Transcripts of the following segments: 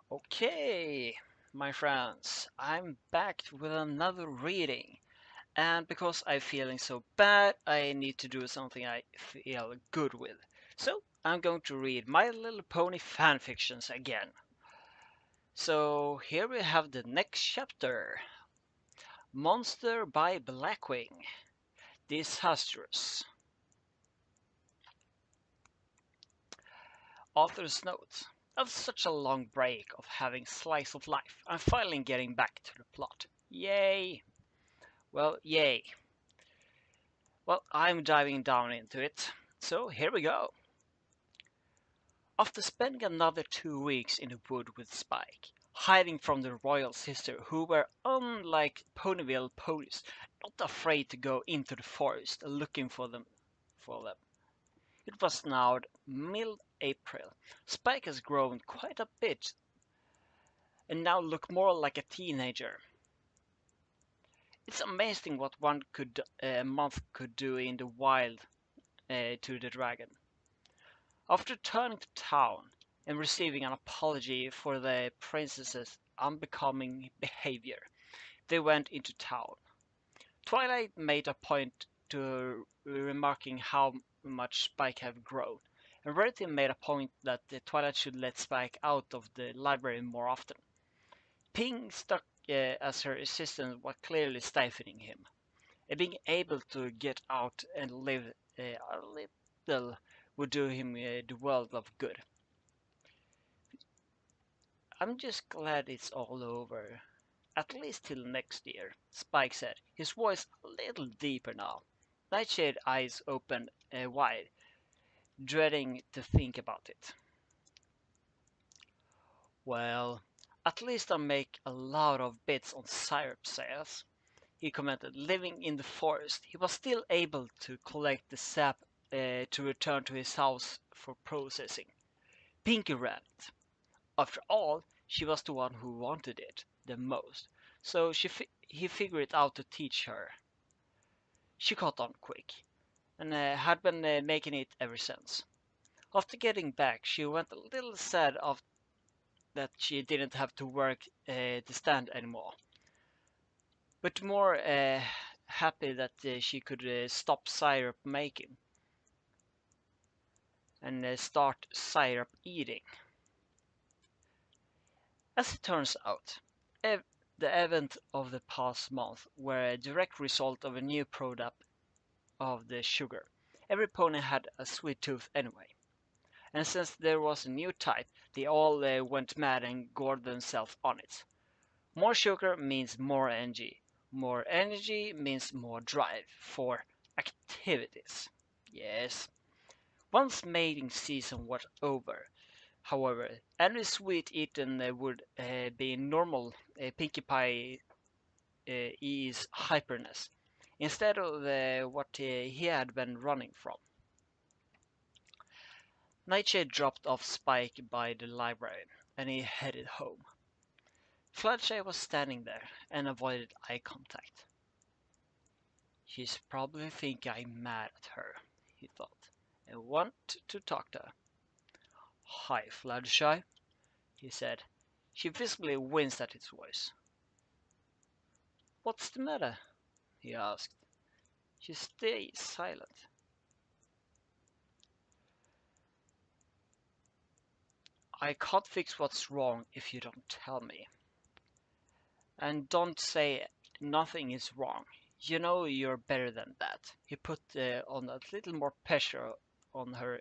Okay, my friends, I'm back with another reading. And because I'm feeling so bad, I need to do something I feel good with. So I'm going to read My Little Pony fanfictions again. So here we have the next chapter Monster by Blackwing Disastrous. Author's note. After such a long break of having slice of life, I'm finally getting back to the plot. Yay! Well, yay. Well, I'm diving down into it. So here we go. After spending another 2 weeks in the wood with Spike, hiding from the royal sister who were unlike Ponyville ponies, not afraid to go into the forest looking for them. It was now mid-April. Spike has grown quite a bit and now looked more like a teenager. It's amazing what one could a month could do in the wild to the dragon. After returning to town and receiving an apology for the princess's unbecoming behavior, they went into town. Twilight made a point to remarking how much Spike had grown, and Rarity made a point that the Twilight should let Spike out of the library more often. Ping stuck as her assistant was clearly stifling him, and being able to get out and live a little would do him the world of good. I'm just glad it's all over. At least till next year, Spike said, his voice a little deeper now. Nightshade eyes opened wide, dreading to think about it. Well, at least I make a lot of bits on syrup sales, he commented. Living in the forest, he was still able to collect the sap to return to his house for processing. Pinky ran it. After all, she was the one who wanted it the most, so he figured it out to teach her. She caught on quick, and had been making it ever since. After getting back, she went a little sad of that she didn't have to work the stand anymore, but more happy that she could stop syrup making and start syrup eating. As it turns out, ev- the events of the past month were a direct result of a new product of the sugar. Every pony had a sweet tooth anyway, and since there was a new type, they all went mad and gorged themselves on it. More sugar means more energy. More energy means more drive for activities. Yes. Once mating season was over, however, any sweet eaten would be normal Pinkie Pie is hyperness, instead of what he had been running from. Nightshade dropped off Spike by the library, and he headed home. Fluttershy was standing there and avoided eye contact. She's probably thinking I'm mad at her, he thought, and want to talk to her. Hi, Fluttershy, he said. She visibly winced at his voice. What's the matter? He asked. She stayed silent. I can't fix what's wrong if you don't tell me. And don't say nothing is wrong. You know you're better than that. He put on a little more pressure on her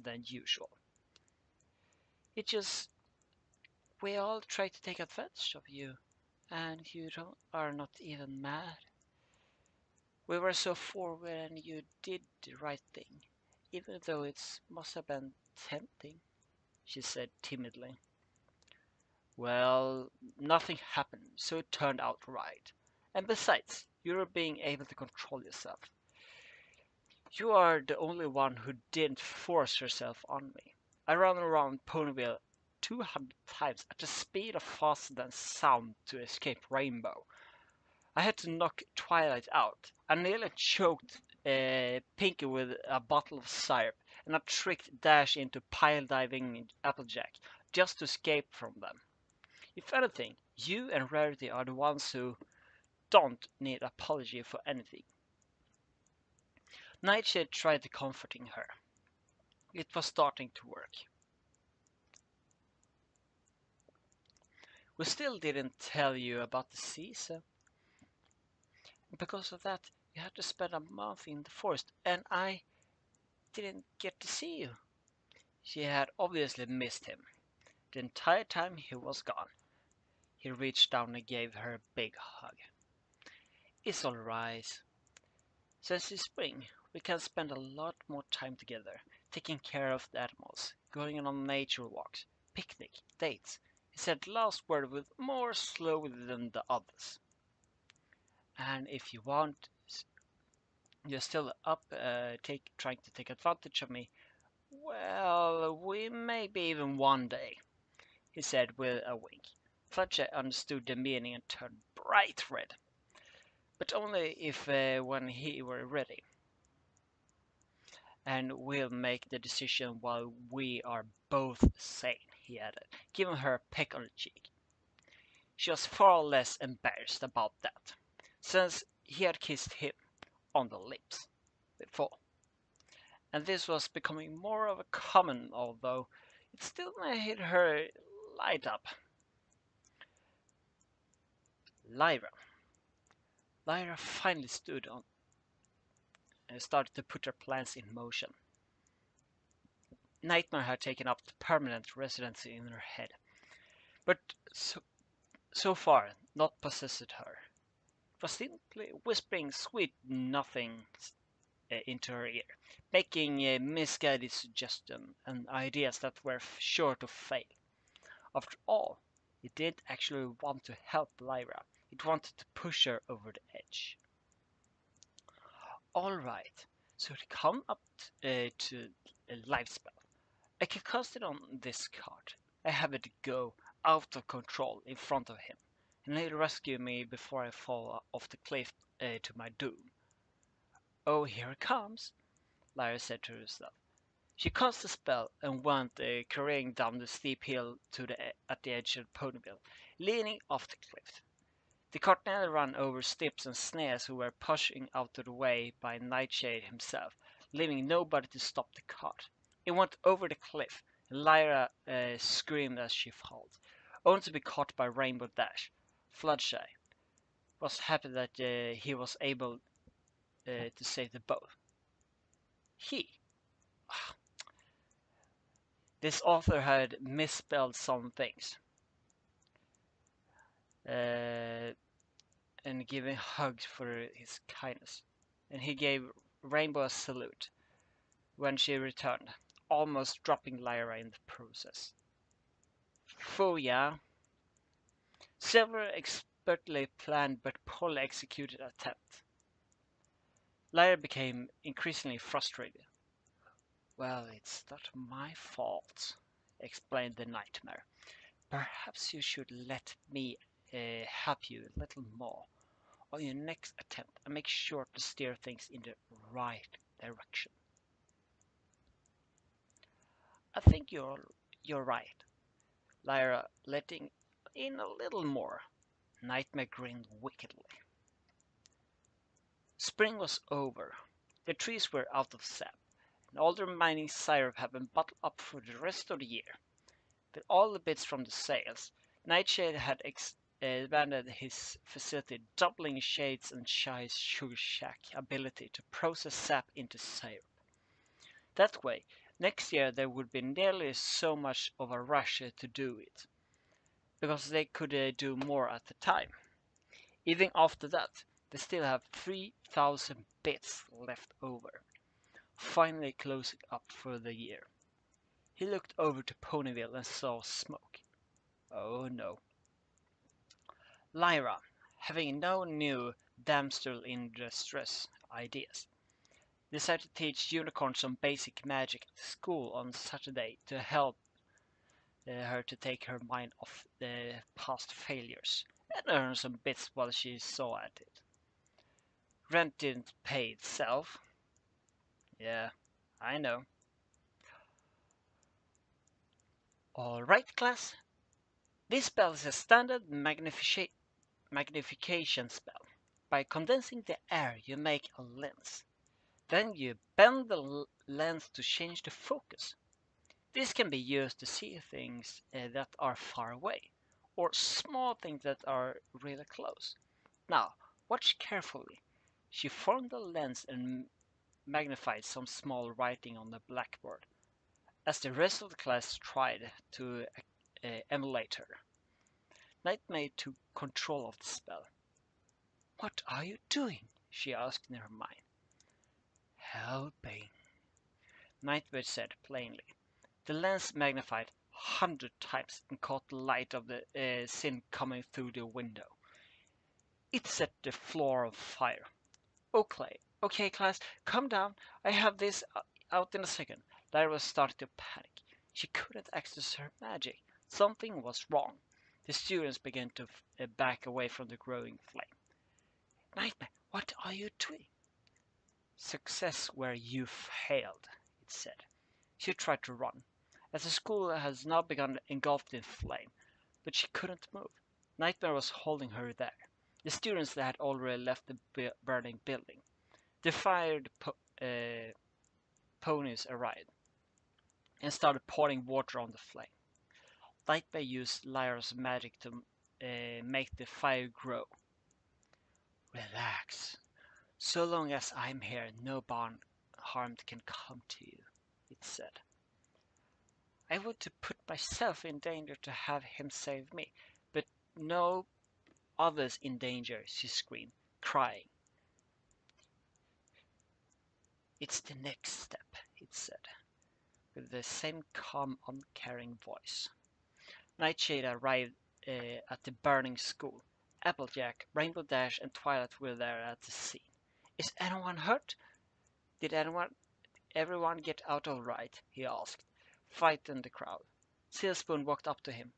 than usual. It just we all try to take advantage of you, and are not even mad. We were so forward and you did the right thing, even though it must have been tempting, she said timidly. Well, nothing happened, so it turned out right. And besides, you're being able to control yourself. You are the only one who didn't force yourself on me. I ran around Ponyville 200 times at the speed of faster than sound to escape Rainbow. I had to knock Twilight out. I nearly choked Pinky with a bottle of syrup, and I tricked Dash into pile diving Applejack just to escape from them. If anything, you and Rarity are the ones who don't need apology for anything. Nightshade tried comforting her. It was starting to work. We still didn't tell you about the season. Because of that, you had to spend a month in the forest, and I didn't get to see you. She had obviously missed him. The entire time he was gone. He reached down and gave her a big hug. It's alright. Since it's spring, we can spend a lot more time together, taking care of the animals, going on nature walks, picnic, dates. He said the last word with more slowly than the others. And if you want, you're still up, trying to take advantage of me. Well, we maybe even one day, he said with a wink. Fletcher understood the meaning and turned bright red, but only if when he were ready. And we'll make the decision while we are both sane, he added, giving her a peck on the cheek. She was far less embarrassed about that, since he had kissed him on the lips before. And this was becoming more of a common, although it still made her light up. Lyra. Lyra finally stood on and started to put her plans in motion. Nightmare had taken up permanent residency in her head, but so far not possessed her. It was simply whispering sweet nothings into her ear, making misguided suggestions and ideas that were sure to fail. After all, it didn't actually want to help Lyra, it wanted to push her over the edge. Alright, so to come up to a life spell, I can cast it on this card. I have it go out of control in front of him, and he'll rescue me before I fall off the cliff to my doom. Oh, here it comes, Lyra said to herself. She cast the spell and went careering down the steep hill at the edge of Ponyville, leaning off the cliff. The cart nearly ran over Stips and Snares, who were pushing out of the way by Nightshade himself, leaving nobody to stop the cart. It went over the cliff, and Lyra screamed as she fell, only to be caught by Rainbow Dash. Floodshy was happy that he was able to save the both. He, this author had misspelled some things, and giving hugs for his kindness, and he gave Rainbow a salute when she returned, almost dropping Lyra in the process. Fuya, several expertly planned but poorly executed attempts. Lyra became increasingly frustrated. Well, it's not my fault, explained the nightmare. Perhaps you should let me help you a little more on your next attempt and make sure to steer things in the right direction. I think you're right, Lyra, letting in a little more. Nightmare grinned wickedly. Spring was over. The trees were out of sap, and all the remaining syrup had been bottled up for the rest of the year. With all the bits from the sales, Nightshade had expanded his facility, doubling Shade's and Shy's Sugar Shack ability to process sap into syrup. That way, next year there would be nearly so much of a rush to do it, because they could do more at the time. Even after that, they still have 3,000 bits left over, finally closing up for the year. He looked over to Ponyville and saw smoke. Oh no. Lyra, having no new damsel in distress ideas, decided to teach unicorns some basic magic at school on Saturday to help her to take her mind off the past failures and earn some bits while she saw at it. Rent didn't pay itself. Yeah, I know. Alright, class. This spell is a standard magnification spell. By condensing the air, you make a lens. Then you bend the lens to change the focus. This can be used to see things that are far away, or small things that are really close. Now, watch carefully. She formed the lens and magnified some small writing on the blackboard, as the rest of the class tried to emulate her. Nightmare took control of the spell. "What are you doing?" she asked in her mind. "Helping," Nightmare said plainly. The lens magnified 100 times and caught the light of the sin coming through the window. It set the floor on fire. Okay, class, calm down. I have this out in a second." Lyra was starting to panic. She couldn't access her magic. Something was wrong. The students began to back away from the growing flame. "Nightmare, what are you doing?" "Success where you failed," it said. She tried to run, as the school has now begun engulfed in flame, but she couldn't move. Nightmare was holding her there. The students had already left the burning building. The fired ponies arrived and started pouring water on the flame. Nightmare used Lyra's magic to make the fire grow. "Relax. So long as I'm here, no harm can come to you," it said. "I want to put myself in danger to have him save me, but no others in danger," she screamed, crying. "It's the next step," it said, with the same calm, uncaring voice. Nightshade arrived at the burning school. Applejack, Rainbow Dash, and Twilight were there at the scene. "Is anyone hurt? Did everyone get out all right?" he asked, frightened the crowd. Silspoon walked up to him.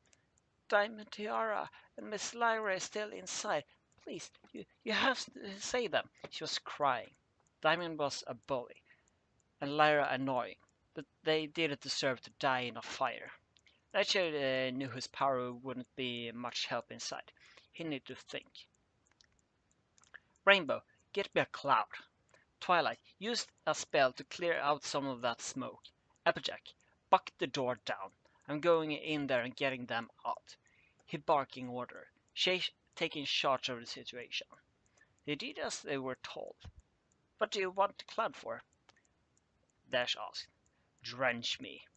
"Diamond Tiara and Miss Lyra is still inside. Please, you have to save them." She was crying. Diamond was a bully, and Lyra annoying, but they didn't deserve to die in a fire. Nightshade knew his power wouldn't be much help inside. He needed to think. "Rainbow, get me a cloud." "Twilight, use a spell to clear out some of that smoke." "Applejack, buck the door down. I'm going in there and getting them out." He barked in order, taking charge of the situation. They did as they were told. "What do you want the cloud for?" Dash asked. "Drench me,"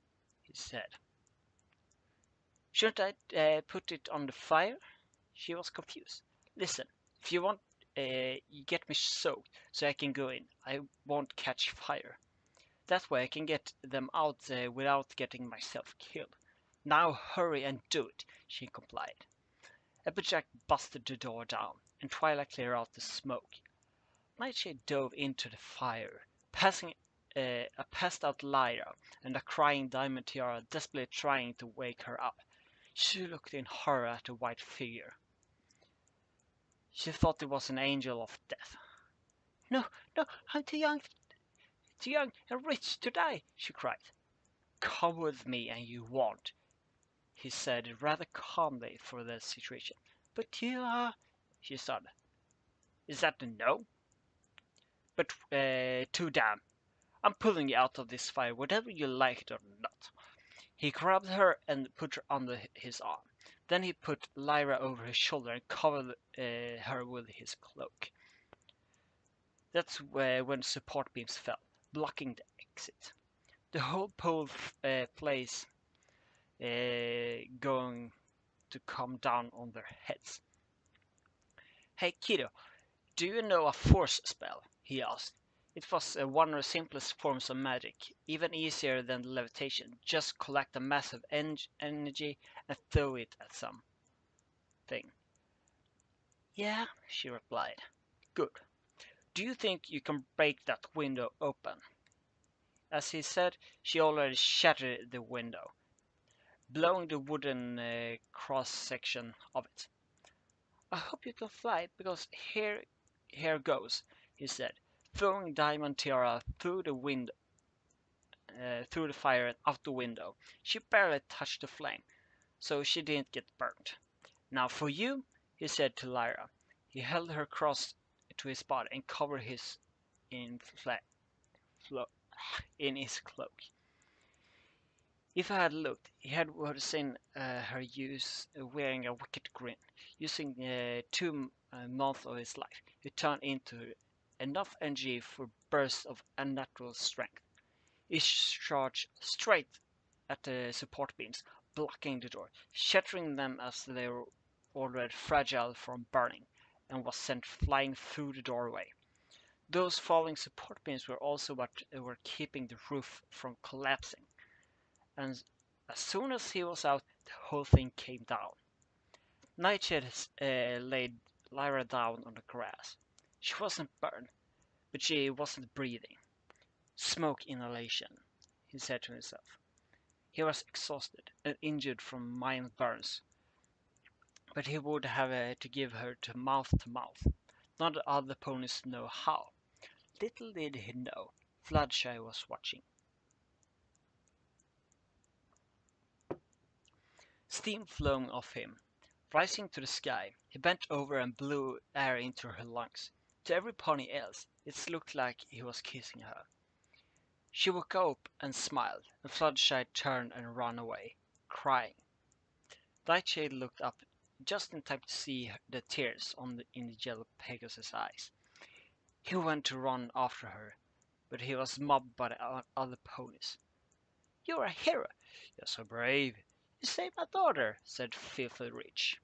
he said. "Shouldn't I put it on the fire?" She was confused. "Listen, if you want, you get me soaked so I can go in. I won't catch fire. That way I can get them out without getting myself killed." "Now hurry and do it," she complied. Applejack busted the door down, and Twilight cleared out the smoke. Nightshade dove into the fire, passing a passed out Lyra and a crying Diamond Tiara desperately trying to wake her up. She looked in horror at the white figure. She thought it was an angel of death. "No, no, I'm too young and rich to die," she cried. "Come with me and you won't," he said rather calmly for the situation. "But you are—" she started. "Is that a no?" "But too damn. I'm pulling you out of this fire whether you like it or not." He grabbed her and put her under his arm. Then he put Lyra over his shoulder and covered her with his cloak. That's when support beams fell, blocking the exit. The whole place going to come down on their heads. "Hey kiddo, do you know a force spell?" he asked. It was one of the simplest forms of magic, even easier than levitation. Just collect a massive energy and throw it at something. "Yeah," she replied. "Good. Do you think you can break that window open?" As he said, she already shattered the window, blowing the wooden cross-section of it. "I hope you can fly, because here goes," he said, throwing Diamond Tiara through the fire and out the window. She barely touched the flame. so she didn't get burnt. Now for you, he said to Lyra. He held her close to his body and covered his in, flo- in his cloak. If I had looked, he would have seen her wearing a wicked grin. Using 2 months of his life, he turned into enough energy for bursts of unnatural strength. He charged straight at the support beams, blocking the door, shattering them as they were already fragile from burning, and was sent flying through the doorway. Those falling support beams were also what were keeping the roof from collapsing, and as soon as he was out, the whole thing came down. Nightshade laid Lyra down on the grass. She wasn't burned, but she wasn't breathing. Smoke inhalation, he said to himself. He was exhausted and injured from mind burns, but he would have to give her to mouth. None of the other ponies know how. Little did he know, Fluttershy was watching. Steam flowing off him. Rising to the sky, he bent over and blew air into her lungs. To every pony else, it looked like he was kissing her. She woke up and smiled, and Fluttershy turned and ran away, crying. Nightshade looked up just in time to see the tears in the yellow Pegasus' eyes. He went to run after her, but he was mobbed by the other ponies. "You're a hero! You're so brave! You saved my daughter!" said Filthy Rich.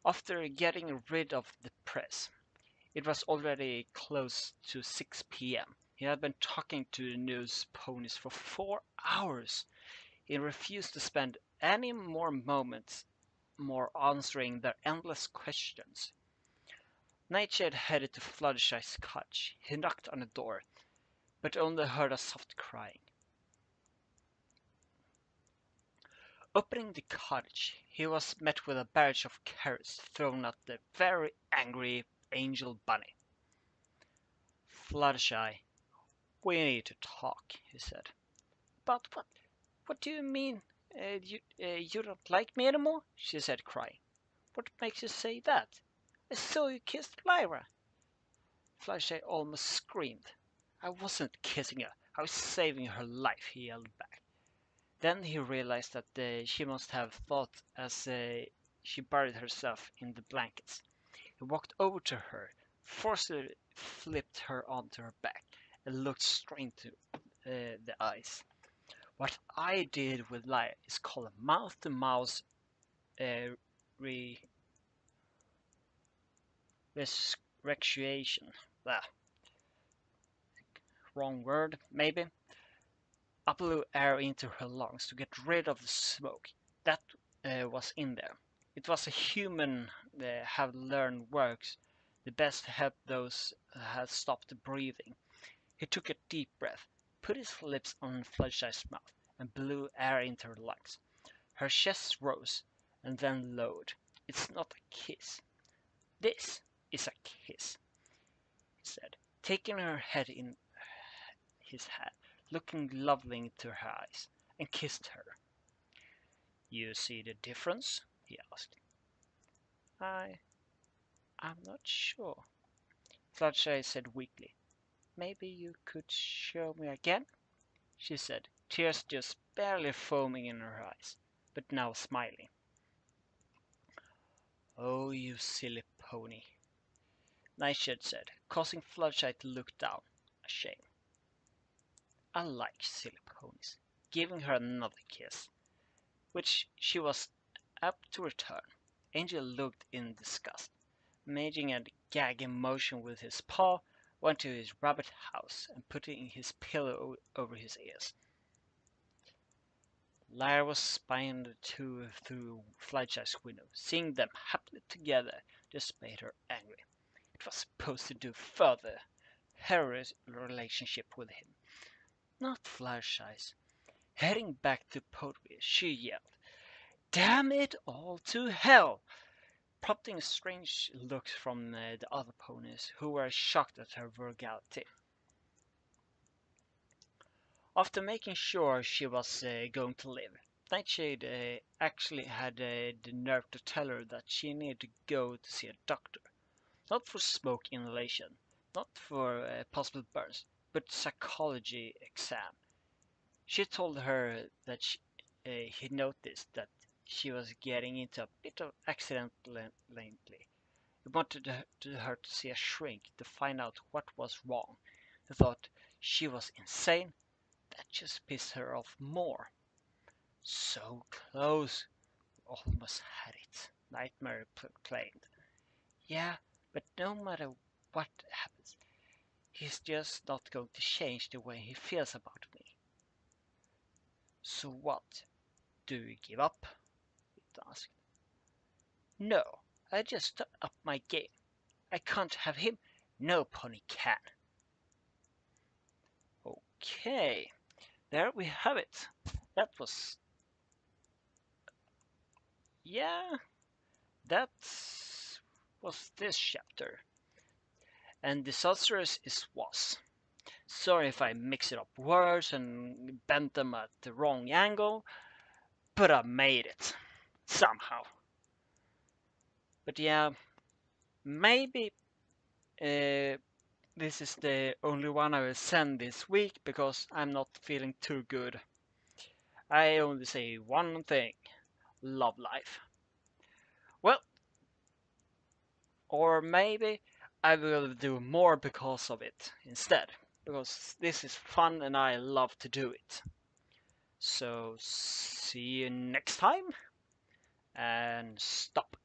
After getting rid of the press, it was already close to 6 p.m. He had been talking to the news ponies for 4 hours. He refused to spend any more moments answering their endless questions. Nightshade headed to Fluttershy's cottage. He knocked on the door, but only heard a soft crying. Opening the cottage, he was met with a barrage of carrots thrown at the very angry Angel Bunny. "Fluttershy, we need to talk," he said. "But what? What do you mean? You don't like me anymore?" she said, crying. "What makes you say that? I saw you kiss Lyra." Fluttershy almost screamed. "I wasn't kissing her. I was saving her life," he yelled back. Then he realized that she must have thought as she buried herself in the blankets. He walked over to her, forcibly flipped her onto her back, and looked straight into the eyes. "What I did with Lyra is called a mouth-to-mouth uh, re- resurrection. Ah, wrong word, maybe. I blew air into her lungs to get rid of the smoke that was in there. It was a human have learned works the best to help those who had stopped breathing." He took a deep breath, put his lips on Fluttershy's mouth, and blew air into her lungs. Her chest rose and then lowered. "It's not a kiss. This is a kiss," he said, taking her head in his hand, looking lovely into her eyes, and kissed her. "You see the difference?" he asked. I'm not sure," Fluttershy said weakly. "Maybe you could show me again?" she said, tears just barely foaming in her eyes, but now smiling. "Oh, you silly pony," Nightshade said, causing Fluttershy to look down, ashamed. "I like silly ponies," giving her another kiss, which she was apt to return. Angel looked in disgust. Making a gagging motion with his paw, went to his rabbit house and putting his pillow over his ears. Lyra was spying the two through Fluttershy's window. Seeing them happily together just made her angry. It was supposed to do further her relationship with him, not Fluttershy's. Heading back to Pottery, she yelled, "Damn it all to hell!" prompting strange looks from the other ponies, who were shocked at her vulgarity. After making sure she was going to live, night she actually had the nerve to tell her that she needed to go to see a doctor. Not for smoke inhalation, not for possible burns, but psychology exam. She told her that he noticed that she was getting into a bit of accident lately. He wanted her to see a shrink to find out what was wrong. He thought she was insane. That just pissed her off more. So close, almost had it, Nightmare proclaimed. Yeah, but no matter what happens, he's just not going to change the way he feels about me. So what? Do you give up? It asked. No, I just up my game. I can't have him. No pony can. Okay, there we have it. That was, yeah, that was this chapter. And Disastrous is was. Sorry if I mix it up words and bent them at the wrong angle, but I made it. Somehow. But yeah, maybe this is the only one I will send this week because I'm not feeling too good. I only say one thing. Love life. Well, or maybe I will do more because of it instead. Because this is fun and I love to do it. So, see you next time and stop.